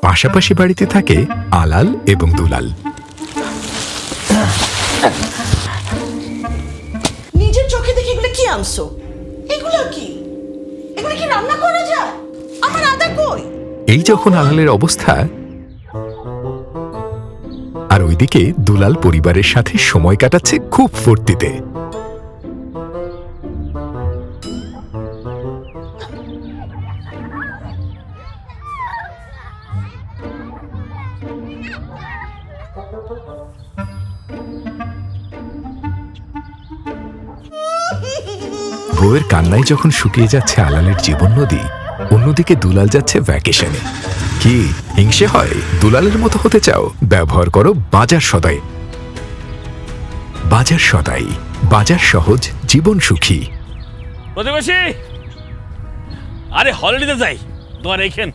পাশাপাশি বাড়িতে থাকে আলাল এবং দুলাল। নিজের চোখে দেখে এগুলো কি আনছো? এগুলো কি রান্না করা যায়? আমার আদা কই? এই যখন আলালের অবস্থা, আর ওইদিকে দুলাল পরিবারের সাথে সময় কাটাচ্ছে খুব ফুর্তিতে। বউয়ের কান্নায় যখন শুকিয়ে যাচ্ছে আলালের জীবন নদী, অন্যদিকে দুলাল যাচ্ছে ভ্যাকেশনে। কি হিংসে হয়? দুলালের মতো হতে চাও? ব্যবহার করো বাজার সদাই। বাজার সদাই, বাজার সহজ, জীবন সুখী। প্রতিবেশী, আরে হলিডেতে যাই, তোমার এইখান